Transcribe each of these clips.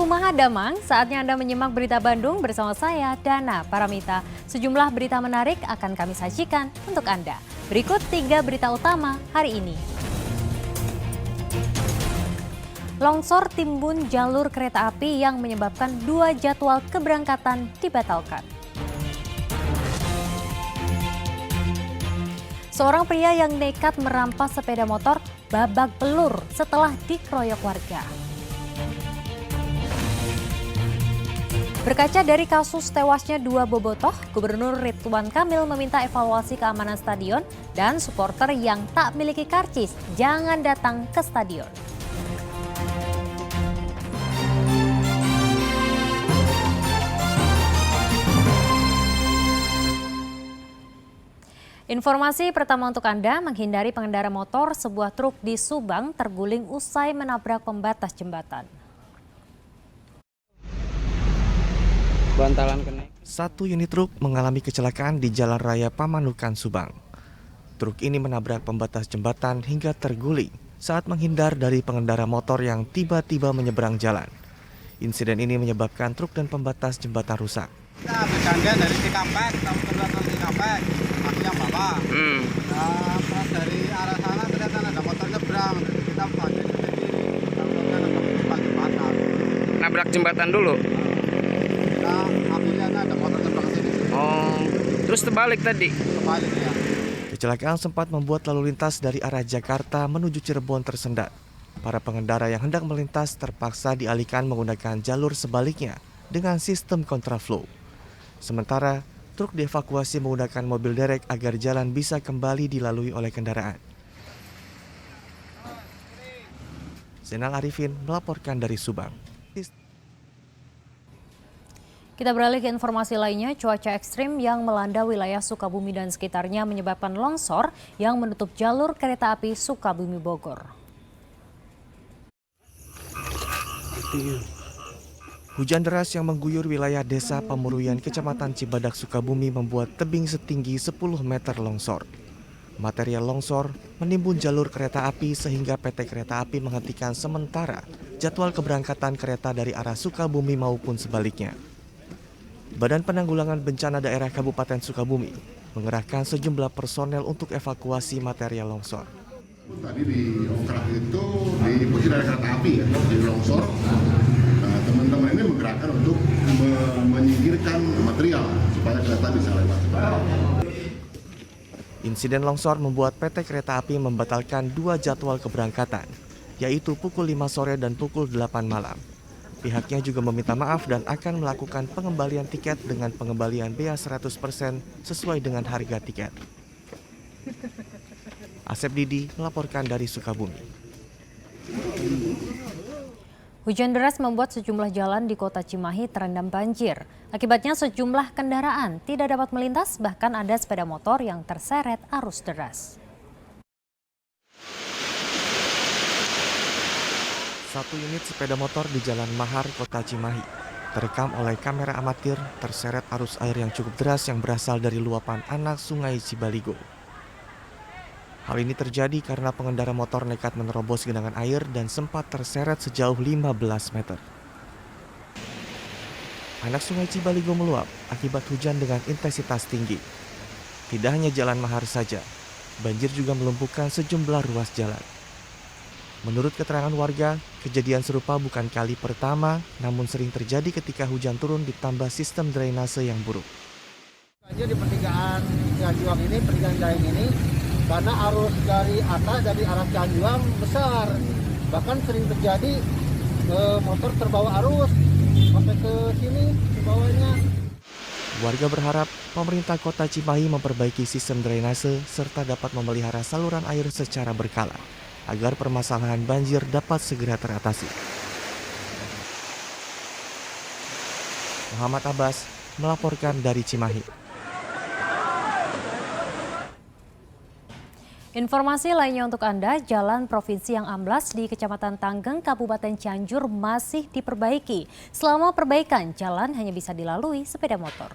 Kumaha Damang, saatnya Anda menyimak berita Bandung bersama saya, Dana Paramita. Sejumlah berita menarik akan kami sajikan untuk Anda. Berikut 3 berita utama hari ini. Longsor timbun jalur kereta api yang menyebabkan 2 jadwal keberangkatan dibatalkan. Seorang pria yang nekat merampas sepeda motor babak belur setelah dikeroyok warga. Berkaca dari kasus tewasnya 2 bobotoh, Gubernur Ridwan Kamil meminta evaluasi keamanan stadion dan supporter yang tak miliki karcis jangan datang ke stadion. Informasi pertama untuk Anda, menghindari pengendara motor, sebuah truk di Subang terguling usai menabrak pembatas jembatan. Satu unit truk mengalami kecelakaan di Jalan Raya Pamanukan, Subang. Truk ini menabrak pembatas jembatan hingga terguling saat menghindar dari pengendara motor yang tiba-tiba menyeberang jalan. Insiden ini menyebabkan truk dan pembatas jembatan rusak. Kita bergantian dari Cikampek, kita muter ke Cikampek, masih yang bawah. Terus dari arah sana ternyata ada motor nyebrang, jadi kita bantuin ke kiri, kita nabrak jembatan. Nabrak jembatan dulu? Kita akhirnya ada motor nyebrang sini. Oh, terus terbalik tadi? Terbalik ya. Kecelakaan sempat membuat lalu lintas dari arah Jakarta menuju Cirebon tersendat. Para pengendara yang hendak melintas terpaksa dialihkan menggunakan jalur sebaliknya dengan sistem kontraflow. Sementara, truk dievakuasi menggunakan mobil derek agar jalan bisa kembali dilalui oleh kendaraan. Zainal Arifin melaporkan dari Subang. Kita beralih ke informasi lainnya, cuaca ekstrim yang melanda wilayah Sukabumi dan sekitarnya menyebabkan longsor yang menutup jalur kereta api Sukabumi Bogor. Hujan deras yang mengguyur wilayah Desa Pamuruyan, Kecamatan Cibadak, Sukabumi membuat tebing setinggi 10 meter longsor. Material longsor menimbun jalur kereta api sehingga PT Kereta Api menghentikan sementara jadwal keberangkatan kereta dari arah Sukabumi maupun sebaliknya. Badan Penanggulangan Bencana Daerah Kabupaten Sukabumi mengerahkan sejumlah personel untuk evakuasi material longsor. Tadi di Ongkrah itu di posisi dari kereta api ya, di longsor. Teman-teman ini menggerakkan untuk menyingkirkan material supaya kereta bisa lewat. Insiden longsor membuat PT Kereta Api membatalkan 2 jadwal keberangkatan, yaitu pukul 5 sore dan pukul 8 malam. Pihaknya juga meminta maaf dan akan melakukan pengembalian tiket dengan pengembalian bea 100% sesuai dengan harga tiket. Asep Didi melaporkan dari Sukabumi. Hujan deras membuat sejumlah jalan di kota Cimahi terendam banjir. Akibatnya sejumlah kendaraan tidak dapat melintas, bahkan ada sepeda motor yang terseret arus deras. Satu unit sepeda motor di Jalan Mahar, Kota Cimahi, terekam oleh kamera amatir terseret arus air yang cukup deras yang berasal dari luapan anak Sungai Cibaligo. Hal ini terjadi karena pengendara motor nekat menerobos genangan air dan sempat terseret sejauh 15 meter. Anak Sungai Cibaligo meluap akibat hujan dengan intensitas tinggi. Tidak hanya Jalan Mahar saja, banjir juga melumpuhkan sejumlah ruas jalan. Menurut keterangan warga, kejadian serupa bukan kali pertama, namun sering terjadi ketika hujan turun ditambah sistem drainase yang buruk. Banjir di pertigaan Cianjuang ini, pertigaan Daeng ini, karena arus dari atas dari arah Cianjuang besar, bahkan sering terjadi motor terbawa arus sampai ke sini ke bawahnya. Warga berharap pemerintah Kota Cimahi memperbaiki sistem drainase serta dapat memelihara saluran air secara berkala agar permasalahan banjir dapat segera teratasi. Muhammad Abbas melaporkan dari Cimahi. Informasi lainnya untuk Anda, jalan provinsi yang amblas di Kecamatan Tanggeng, Kabupaten Cianjur masih diperbaiki. Selama perbaikan, jalan hanya bisa dilalui sepeda motor.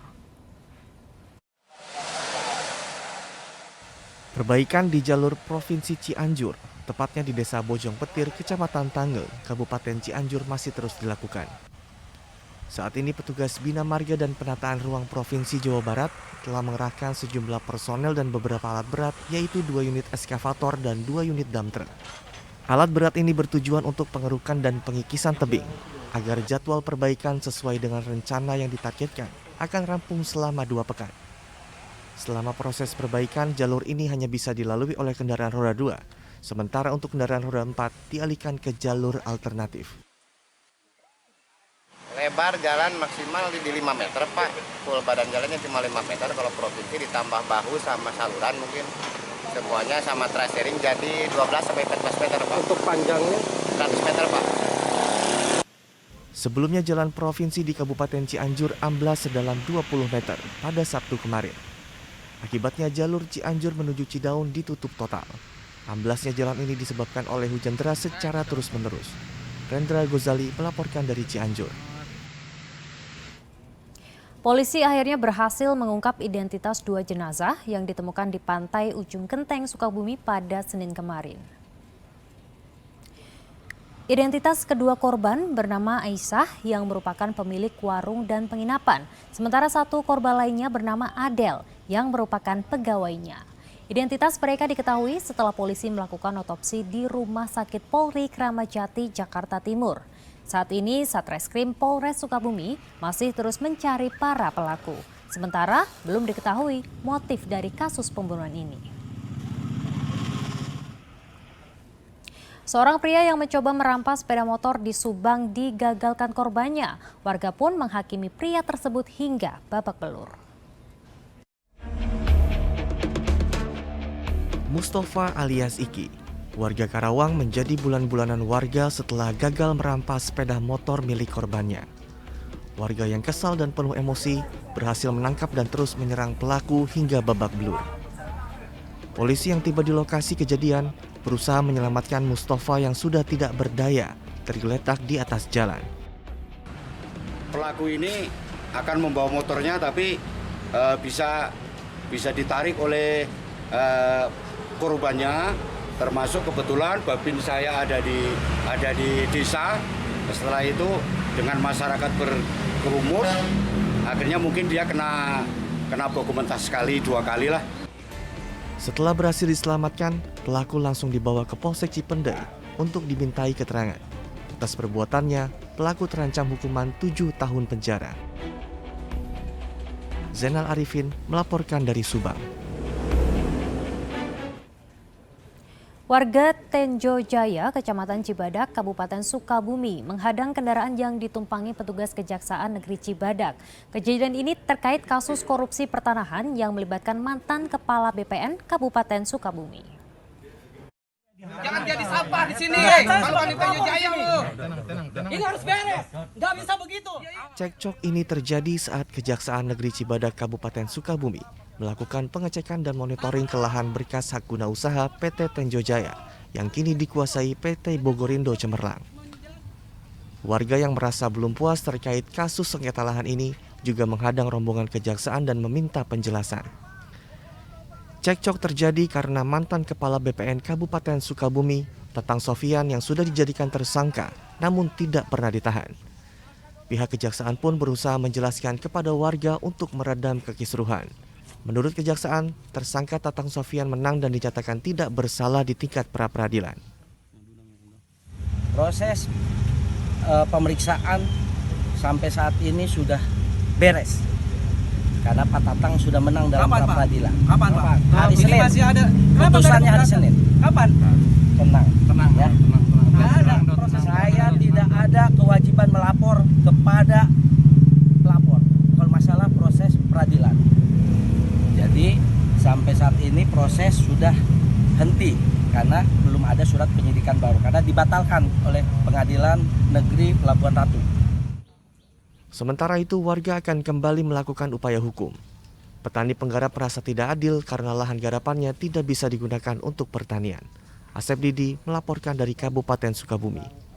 Perbaikan di jalur Provinsi Cianjur, tepatnya di Desa Bojong Petir, Kecamatan Tanggeng, Kabupaten Cianjur masih terus dilakukan. Saat ini petugas Bina Marga dan Penataan Ruang Provinsi Jawa Barat telah mengerahkan sejumlah personel dan beberapa alat berat, yaitu 2 unit eskavator dan 2 unit dump truck. Alat berat ini bertujuan untuk pengerukan dan pengikisan tebing, agar jadwal perbaikan sesuai dengan rencana yang ditargetkan akan rampung selama 2 pekan. Selama proses perbaikan, jalur ini hanya bisa dilalui oleh kendaraan roda 2, sementara untuk kendaraan roda 4 dialihkan ke jalur alternatif. Lebar jalan maksimal di 5 meter, Pak. Full badan jalannya cuma 5 meter. Kalau provinsi ditambah bahu sama saluran mungkin semuanya sama tracering jadi 12-14 meter, Pak. Untuk panjangnya 100 meter, Pak. Sebelumnya jalan provinsi di Kabupaten Cianjur amblas sedalam 20 meter pada Sabtu kemarin. Akibatnya jalur Cianjur menuju Cidaun ditutup total. Amblasnya jalan ini disebabkan oleh hujan deras secara terus-menerus. Rendra Gozali melaporkan dari Cianjur. Polisi akhirnya berhasil mengungkap identitas 2 jenazah yang ditemukan di pantai Ujung Genteng, Sukabumi pada Senin kemarin. Identitas kedua korban bernama Aisyah yang merupakan pemilik warung dan penginapan, sementara 1 korban lainnya bernama Adel yang merupakan pegawainya. Identitas mereka diketahui setelah polisi melakukan otopsi di Rumah Sakit Polri Kramat Jati, Jakarta Timur. Saat ini Satreskrim Polres Sukabumi masih terus mencari para pelaku. Sementara belum diketahui motif dari kasus pembunuhan ini. Seorang pria yang mencoba merampas sepeda motor di Subang digagalkan korbannya. Warga pun menghakimi pria tersebut hingga babak belur. Mustafa alias Iki, warga Karawang, menjadi bulan-bulanan warga setelah gagal merampas sepeda motor milik korbannya. Warga yang kesal dan penuh emosi berhasil menangkap dan terus menyerang pelaku hingga babak belur. Polisi yang tiba di lokasi kejadian berusaha menyelamatkan Mustafa yang sudah tidak berdaya tergeletak di atas jalan. Pelaku ini akan membawa motornya tapi bisa ditarik oleh korbannya, termasuk kebetulan babin saya ada di desa. Setelah itu dengan masyarakat berkerumun, akhirnya mungkin dia kena dokumentasi sekali 2 kali lah. Setelah berhasil diselamatkan, pelaku langsung dibawa ke Polsek Cipendei untuk dimintai keterangan. Atas perbuatannya, pelaku terancam hukuman 7 tahun penjara. Zainal Arifin melaporkan dari Subang. Warga Tenjo Jaya, Kecamatan Cibadak, Kabupaten Sukabumi menghadang kendaraan yang ditumpangi petugas Kejaksaan Negeri Cibadak. Kejadian ini terkait kasus korupsi pertanahan yang melibatkan mantan Kepala BPN Kabupaten Sukabumi. Jangan jadi sampah di sini. Kalau di Tenjo Jaya ini harus beres. Nggak bisa begitu. Cekcok ini terjadi saat Kejaksaan Negeri Cibadak Kabupaten Sukabumi melakukan pengecekan dan monitoring ke lahan berkas hak guna usaha PT Tenjo Jaya yang kini dikuasai PT Bogorindo Cemerlang. Warga yang merasa belum puas terkait kasus sengketa lahan ini juga menghadang rombongan kejaksaan dan meminta penjelasan. Cekcok terjadi karena mantan Kepala BPN Kabupaten Sukabumi, Tatang Sofian, yang sudah dijadikan tersangka namun tidak pernah ditahan. Pihak kejaksaan pun berusaha menjelaskan kepada warga untuk meredam kekisruhan. Menurut kejaksaan, tersangka Tatang Sofian menang dan dinyatakan tidak bersalah di tingkat pra-peradilan. Proses pemeriksaan sampai saat ini sudah beres. Karena Pak Tatang sudah menang dalam pra-peradilan. Kapan, Pak? Hari Senin. Masih ada. Putusannya hari Senin. Kapan? Tenang. Ya. Nggak ada proses. Saya tidak ada kewajiban melapor kepada pelapor kalau masalah proses peradilan. Jadi sampai saat ini proses sudah henti karena belum ada surat penyidikan baru karena dibatalkan oleh Pengadilan Negeri Pelabuhan Ratu. Sementara itu, warga akan kembali melakukan upaya hukum. Petani penggarap merasa tidak adil karena lahan garapannya tidak bisa digunakan untuk pertanian. Asep Didi melaporkan dari Kabupaten Sukabumi.